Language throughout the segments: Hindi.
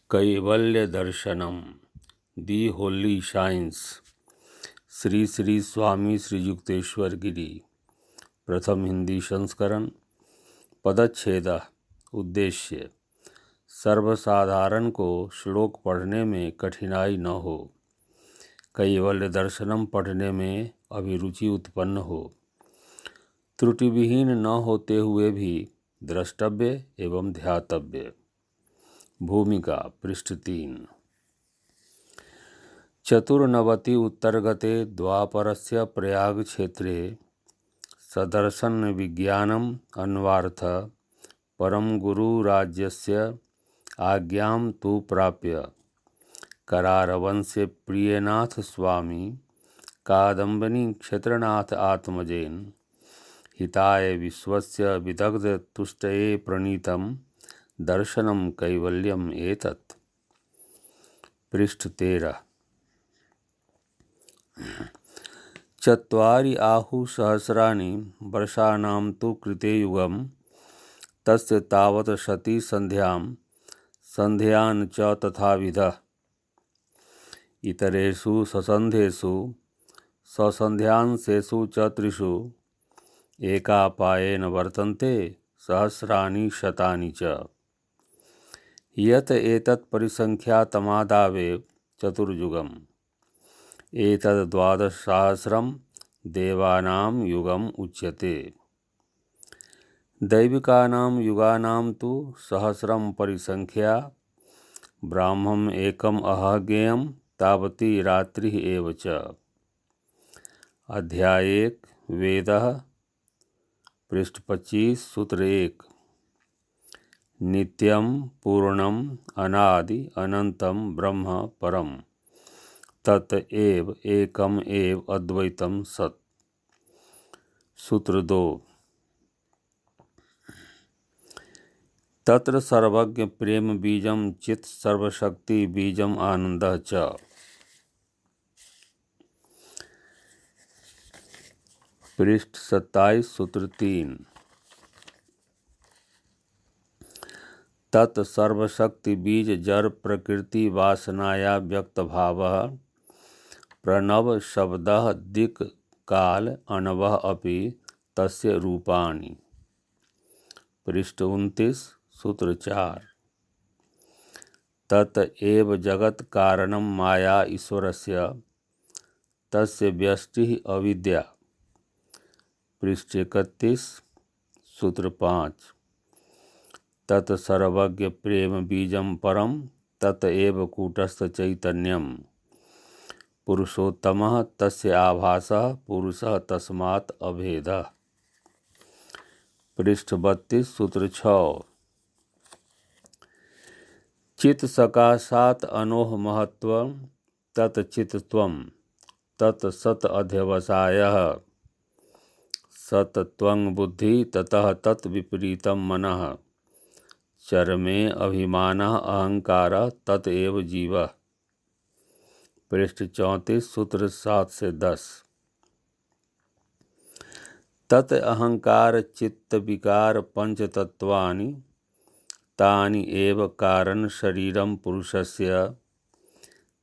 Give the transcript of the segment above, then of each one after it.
कैवल्य दर्शनम दी होली साइंस श्री श्री स्वामी श्री युक्तेश्वर गिरी प्रथम हिंदी संस्करण। पदच्छेद। उद्देश्य सर्वसाधारण को श्लोक पढ़ने में कठिनाई न हो, कैवल्य दर्शनम पढ़ने में अभिरुचि उत्पन्न हो, त्रुटिविहीन न होते हुए भी द्रष्टव्य एवं ध्यातव्य। भूमिका पृष्ठ 3। चतुर्नवति उत्तरगते द्वापरस्य प्रयाग क्षेत्रे सदर्शन विज्ञानम अन्वार्थ परम गुरु राज्यस्य आज्ञां तु प्राप्य करारवंशे प्रियनाथ स्वामी कादम्बनी क्षेत्रनाथ आत्मजेन हिताय विश्वस्य विदग्ध तुष्टये प्रणीतम दर्शनम कैवल्यम एतत्। पृष्ठ 13। चत्वारि आहु सहस्राणि वर्षाणां तु कृते युगं तस्य तावत् सति संध्यान् च तथाविधः इतरेषु ससन्ध्येषु ससन्ध्यांशेषु च त्रिषु एकापायेन वर्तन्ते सहस्राणि शतानि च। यत एतत् परिसंख्यातमादावेव चतुर्युगम् एतद् द्वादशसहस्रं देवानां युगम् उच्यते। दैविकानां युगानां तु सहस्रं परिसंख्या ब्राह्मम् एकम् अहज्ञेयं तावती रात्रिः एव च। अध्याय 1 वेदः पृष्ठ 25 सूत्र 1। नित्यं पूर्णम अनादि अनंतम ब्रह्म परम तत् एव एकम एव अद्वैतम सत्। सूत्र 2। तत्र सर्वज्ञ प्रेम बीजम चित् सर्वशक्ति बीजम आनंदः च। पृष्ठ 27 सूत्र 3। तत् सर्वशक्ति बीज जड़ प्रकृति वासनाया व्यक्त भाव प्रणव शब्दः दिक् काल अनवः अपि तस्य रूपाणि। पृष्ठ 29 सूत्र 4। तत् एव जगत् कारणं माया ईश्वरस्य तस्य व्यष्टिः अविद्या। पृष्ठ 31 सूत्र 5। तत् सर्वज्ञ प्रेम बीजम परम तत् एव कूटस्थ चैतन्यम पुरुषोत्तमः तस्य आभासः पुरुषः तस्मात् अभेदः। पृष्ठ 32 सूत्र 6। चित् सकाशात् अनोह महत्त्वं तत् चित्त्वं तत् सत् अध्यवसायः सत् त्वं बुद्धि ततः तत् विपरीतं मनः चरमे अभिमानः अहंकारः तत् एव जीवः। पृष्ठ 34 सूत्र 7 से 10। तत् अहंकार चित्त विकार पंचतत्वानि तानि एव कारण शरीरं पुरुषस्य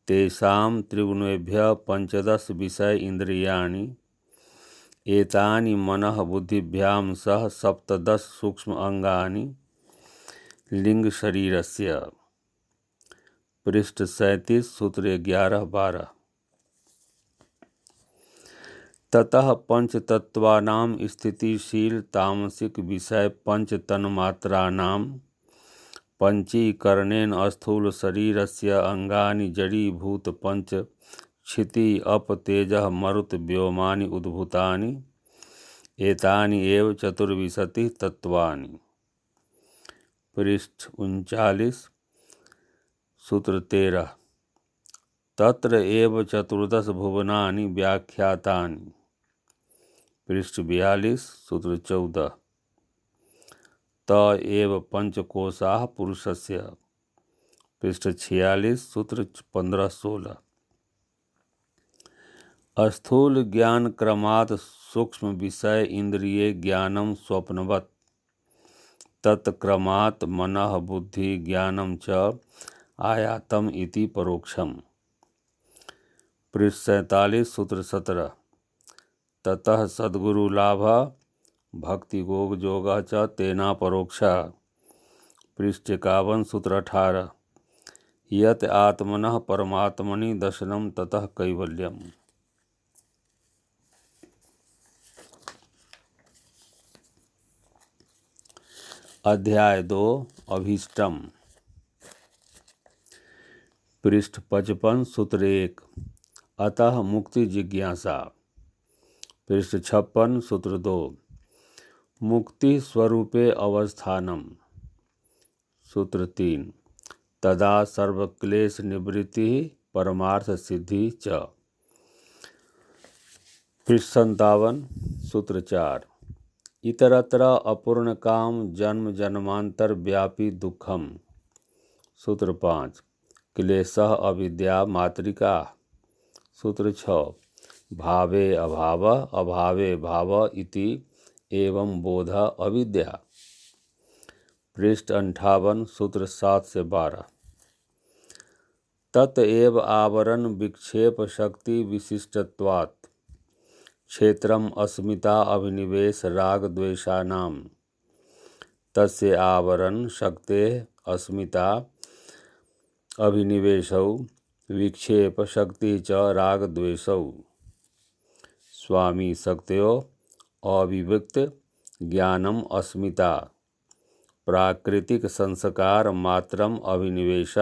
तेषां त्रिगुणेभ्यः पंचदश विषय इंद्रियाणि एतानि मनः बुद्धिभ्यां सह सप्तदश सूक्ष्म अंगानि लिंग शरीरस्य। पृष्ठ 37 सूत्र 11-12। ततः पंचतत्वानां स्थितिशील तामसिक विषय पंच तन्मात्राणां पंचीकरणेन स्थूल शरीरस्य अंगानि जड़ीभूत पंच क्षिति अप तेजः मरुत व्योमानि उद्भूतानि एतानि एव चतुर्विंशतिः तत्वानि। पृष्ठ 39 सूत्र 13। तत्र एव चतुर्दश भुवनानि व्याख्यातानि। पृष्ठ 42 सूत्र 14। त एव पंचकोशाः पुरुषस्य। पृष्ठ 46 सूत्र 15-16। स्थूल ज्ञान क्रमात् सूक्ष्म विषय इंद्रिये ज्ञानम स्वप्नवत् तत्क्रमात् मनः बुद्धि ज्ञानम च आयातम इति परोक्षम। पृष्ठ 47 सूत्र 17 ततः सद्गुरु लाभ भक्ति योग योग च तेना परोक्षा। पृष्ठ 51 सूत्र 18 यत आत्मनः परमात्मनि दर्शनम ततः कैवल्यम। अध्याय 2 अभीष्टम। पृष्ठ 55 सूत्र 1 अतः मुक्ति जिज्ञासा। पृष्ठ 56 सूत्र 2 मुक्ति स्वरूपे अवस्थानम। सूत्र 3 तदा सर्वक्लेश निवृत्ति परमार्थ सिद्धि च। पृष्ठ 57 सूत्र 4 इतरत्र अपूर्ण काम जन्म जन्मांतर व्यापी दुखम। सूत्र 5 क्लेशः अविद्या मातृका। सूत्र 6 भावे अभाव अभावे भाव इति एवं बोध अविद्या। पृष्ठ 58 सूत्र 7 से 12 ततएव आवरण विक्षेप शक्ति विशिष्टत्वात् क्षेत्रम अस्मिता अभिनिवेश राग द्वेषानाम तस्य आवरण शक्ते अस्मिता अभिनिवेशौ विक्षेप शक्ति च राग द्वेषौ स्वामी शक्त्यो अविव्यक्त ज्ञानम अस्मिता प्राकृतिक संस्कार मात्रम अभिनिवेश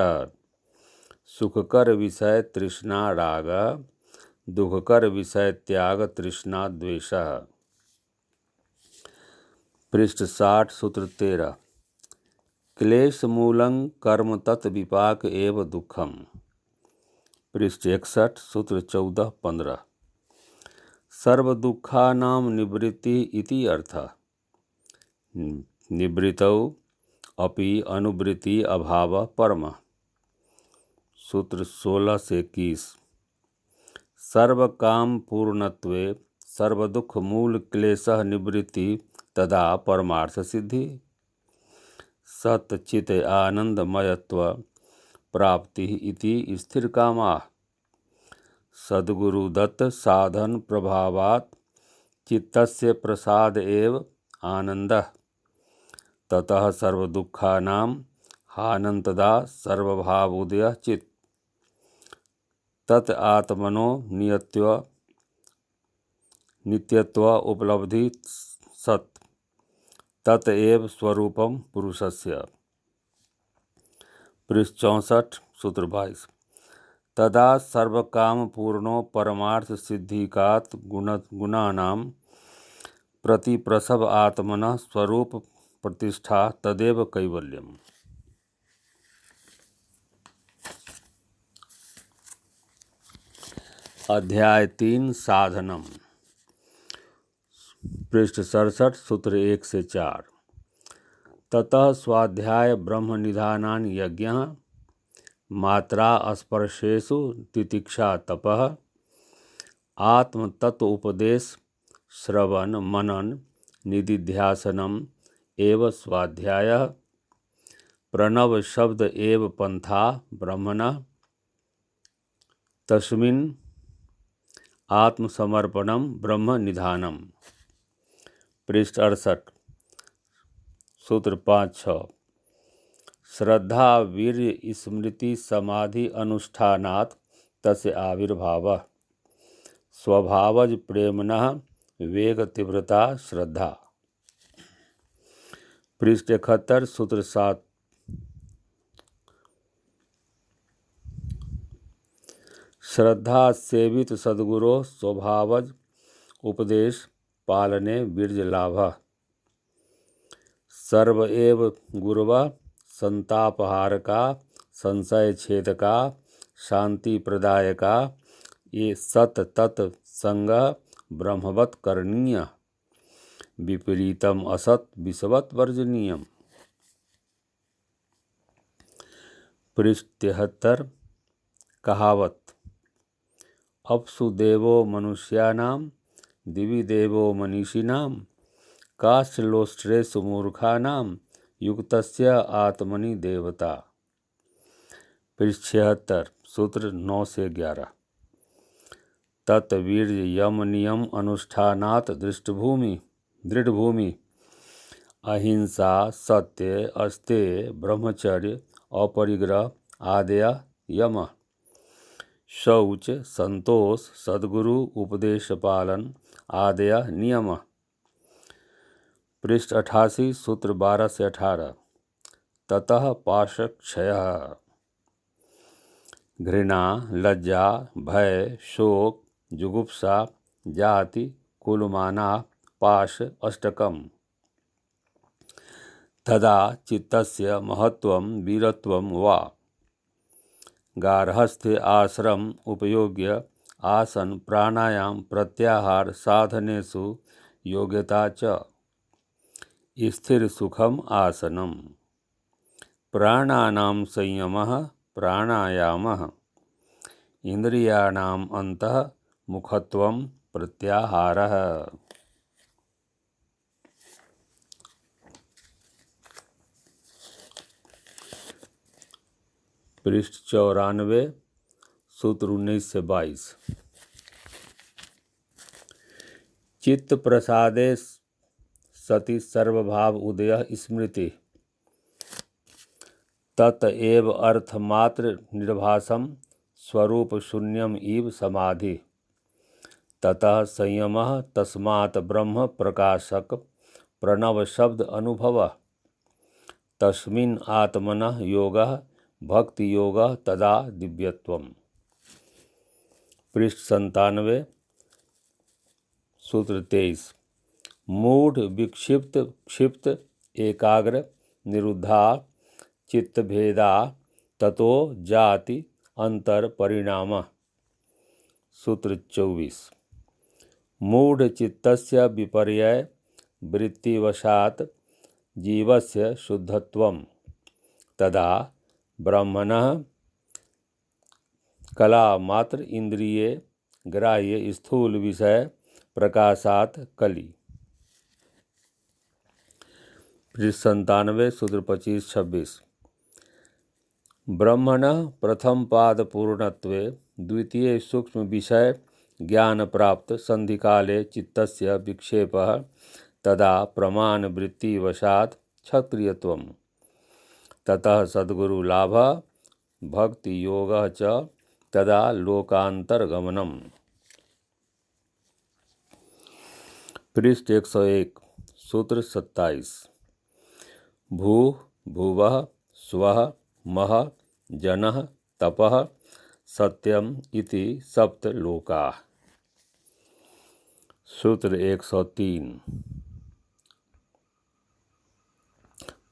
सुखकर विषय तृष्णा राग दुखकर विषय त्याग तृष्णा द्वेष। पृष्ठ 60 सूत्र 13 क्लेश मूलं कर्म तत् विपाक एव दुखम। पृष्ठ 61 सूत्र 14-15 सर्व दुखानां निवृत्ति इति अर्थः। निवृत्तौ अपि अनुवृत्ति अभाव परम। सूत्र 16 से 21 सर्व काम पूर्णत्वे सर्व दुख मूल क्लेशः निवृत्ति तदा परमार्थ सिद्धि। सत चित आनंदमयत्व प्राप्ति इति स्थिर कामा सद्गुरु दत्त साधन प्रभावात् चित्तस्य प्रसाद एव आनंदः ततः सर्व दुखानां हानंतदा सर्वभावोदय चित् तत् आत्मनो नित्यत्व उपलब्धि सत् तत एव स्वरूपम पुरुषस्य। पृष्ठ 64 सूत्र 22 तदा सर्वकाम पूर्णो परमार्थ सिद्धिकात् गुणानां प्रति प्रसव आत्मनः स्वरूप प्रतिष्ठा तदेव कैवल्यम। अध्याय 3 साधनम। पृष्ठ 67 सूत्र 1 से 4 ततः स्वाध्याय ब्रह्म निधानान यज्ञः मात्रा स्पर्शेषु तितिक्षा तपः आत्म तत्व उपदेश श्रवण मनन निदिध्यासनम एव स्वाध्यायः प्रणव शब्द एव पंथा ब्रह्मणः तस्मिन् आत्मसमर्पणम ब्रह्म निधानम। पृष्ठ 68 सूत्र 5-6 श्रद्धा वीर्य स्मृति समाधि अनुष्ठानात् तस्य आविर्भावः स्वभावज प्रेमणः वेग तीव्रता श्रद्धा। पृष्ठ 71 सूत्र 7 श्रद्धा सेवित सद्गुरो स्वभावज उपदेश पालने वीर्य लाभः सर्व एव गुरुवा संतापहारका संशय छेदका शांति प्रदायका ये सत तत् संग ब्रह्मवत् करणीय विपरीतम असत विषवत् वर्जनीयम। पृष्ठ 73 कहावत अपसु देवो मनुष्याणां दिवि देवो मनीषिणां काश्चलोष्ट्रेषु मूर्खाणां युक्तस्य आत्मनि देवता। पृष्ठ 76 सूत्र 9 से 11। तत्वीर्य यम नियम अनुष्ठानात् दृढ़भूमि अहिंसा सत्य अस्तेय ब्रह्मचर्य अपरिग्रह आदय यम शौच संतोष सद्गुरु उपदेश पालन आदय नियम। पृष्ठ 88 सूत्र 12 से 18। ततः पाशक्षयः घृणा लज्जा भय शोक जुगुप्सा जाति कुलमाना पाश अष्टकम्। तदा चित्तस्य महत्वं वीरत्वं वा गार्हस्थ्य आश्रम उपयोग्य आसन प्राणायाम प्रत्याहार साधनेषु योग्यता च स्थिर सुखम आसनम प्राणानां संयमः प्राणायामः इंद्रियाणां अंतः मुखत्वं प्रत्याहारः। पृष्ठ 94 सूत्र 19 से 22। चित्त प्रसादे सति सर्वभाव उदय स्मृति तत एव अर्थमात्र निर्भासम स्वरूप शून्यम इव समाधि। ततः संयमः तस्मात् ब्रह्म प्रकाशक प्रणव शब्द अनुभवः तस्मिन् आत्मनः योगः भक्ति योगः तदा दिव्यत्वम्। पृष्ठ 97 सूत्र 23। मूढ़ विक्षिप्त क्षिप्त एकाग्र निरुद्धा चित्तभेदा ततो जाति अंतर परिणाम। सूत्र 24। मूढ़ चित्तस्य विपर्यय वृत्तिवशात् जीवस्य शुद्धत्वं तदा ब्रह्मणः कला मात्र इंद्रिये ग्राह्य स्थूल विषय प्रकाशात् कली। पृष्ठ 97 सूत्र 25-26। ब्रह्मणः प्रथम पाद पूर्णत्वे द्वितीय सूक्ष्म विषय ज्ञान प्राप्त संधिकाले चित्तस्य विक्षेपः तदा प्रमाण वृत्ति वशात् क्षत्रियत्वम्। ततः सद्गुरु लाभः भक्ति योगः च तदा लोकांतरगमनम्। पृष्ठ 101 सूत्र 27। भूः भुवः स्वः महः जनः तपः सत्यम इति सप्त लोकाः। सूत्र 103।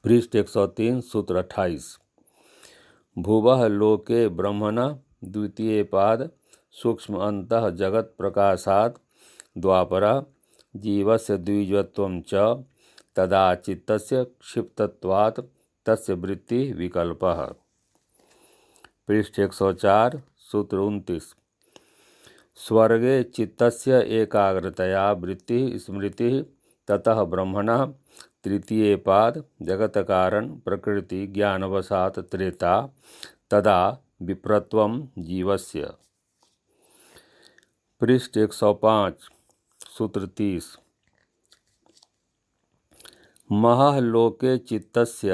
पृष्ठ 103 सूत्र 28। भुवः लोके ब्रह्मणः द्वितीय पाद सूक्ष्म अंतः जगत प्रकाशात् द्वापरः जीवस्य द्विजत्वं च तदा चित्तस्य क्षिप्तत्वात् तस्य वृत्ति विकल्पः। पृष्ठ 104 सूत्र 29। स्वर्गे चित्तस्य एकाग्रतया वृत्ति स्मृति ततः ब्रह्मणः तृतीय पाद जगत कारण प्रकृति ज्ञानवशात् त्रेता तदा विप्रत्वं जीवस्य। पृष्ठ 105 सूत्र 30। महः लोके चित्तस्य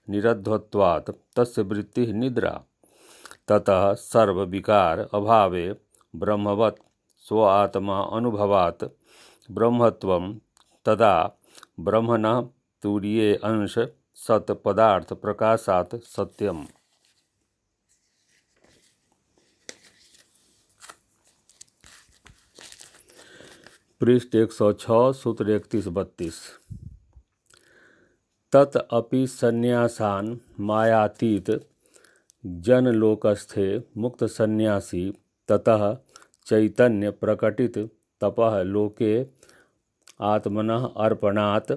निरध्वत्वात् तस्य वृत्ति निद्रा ततः सर्व विकार अभावे ब्रह्मवत् स्व आत्मा अनुभवात् ब्रह्मत्वं तदा ब्रह्मणः तुरीये अंश सत पदार्थ प्रकाशात् सत्यम। पृष्ठ 106 सूत्र 31-32। तत् अपि संन्यासान मायातीत जनलोकस्थे मुक्त संन्यासी ततः चैतन्य प्रकटित तपः लोके आत्मनः अर्पणात्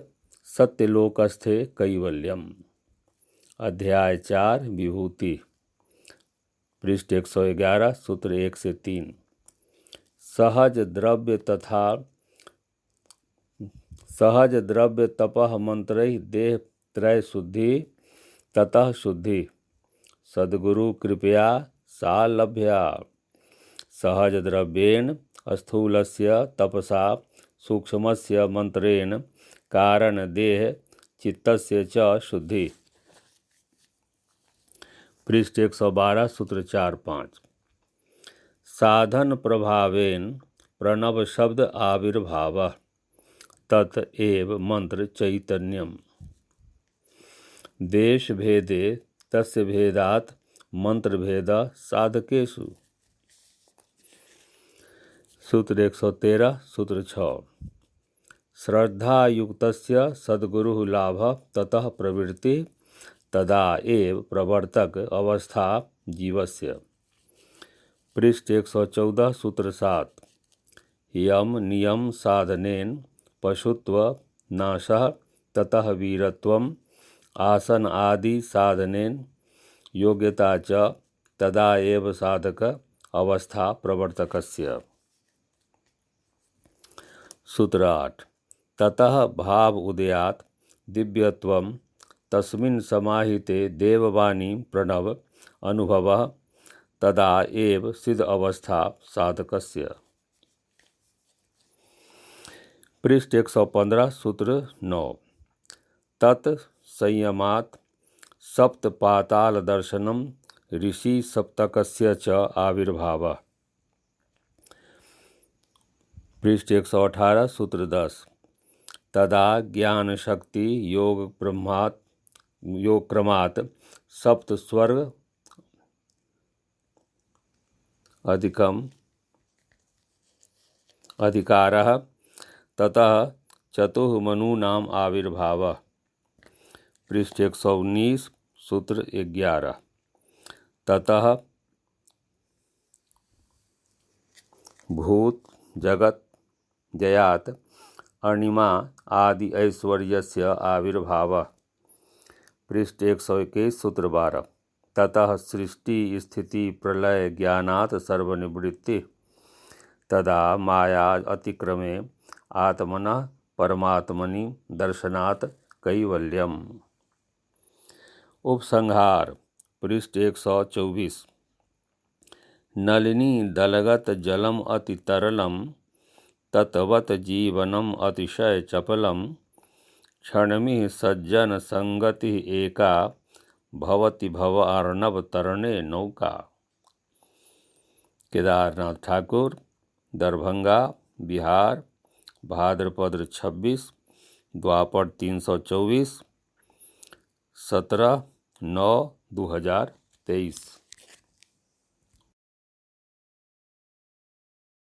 सत्यलोकस्थे कैवल्यम। अध्याय 4 विभूति। पृष्ठ 111 सूत्र 1 से 3। सहज द्रव्य तपः मंत्रैः देह त्रय शुद्धि ततः शुद्धि। सद्गुरु कृपया सा लभ्या सहज द्रव्येण स्थूलस्य तपसा सूक्ष्मस्य मंत्रेण कारण देह चित्तस्य च शुद्धि। पृष्ठ 112 सूत्र 4-5। साधन प्रभावेन प्रणव शब्द आविर्भाव तत एव मंत्र चैतन्यम देश भेदे तस्य भेदात मंत्र भेद साधकेषु। सूत्र 113 सूत्र 6। श्रद्धा युक्तस्य सद्गुरु लाभ ततः प्रवृत्ति तदा एव प्रवर्तक अवस्था जीवस्य। पृष्ठ 114 सूत्र 7। यम नियम साधनेन पशुत्व नाशः ततः वीरत्वम आसन आदि साधनेन योग्यता च तदा एव साधक अवस्था प्रवर्तकस्य। सूत्र 8। ततः भाव उदयात् दिव्यत्वम तस्मिन् समाहिते देववाणी प्रणव अनुभवः तदा एव सिद्ध अवस्था साधकस्य। पृष्ठ 115 सूत्र 9। तत् संयमात् सप्त पाताल दर्शनम ऋषि सप्तकस्य च आविर्भावः। पृष्ठ 118 सूत्र 10। तदा ज्ञान शक्ति योग क्रमात् सप्त स्वर्ग अधिकारः ततः चतुर्मनूनाम आविर्भावः। पृष्ठ 119 सूत्र 11। ततः भूत जगत जयात अणिमा आदि ऐश्वर्यस्य आविर्भावः। पृष्ठ 121 सूत्र 12। ततः सृष्टि स्थिति प्रलय ज्ञानात् सर्वनिवृत्ति तदा माया अतिक्रमे आत्मनः परमात्मनि दर्शनात् कैवल्यम। उपसंहार। पृष्ठ 124। नलिनी दलगत जलम अति तरलम ततवत जीवनम अतिशय चपलम क्षणमिह सज्जन संगति एका भवति भव अर्णव तरणे नौका। केदारनाथ ठाकुर, दरभंगा, बिहार, भाद्रपद 26, द्वापर 324, 17/9/2023।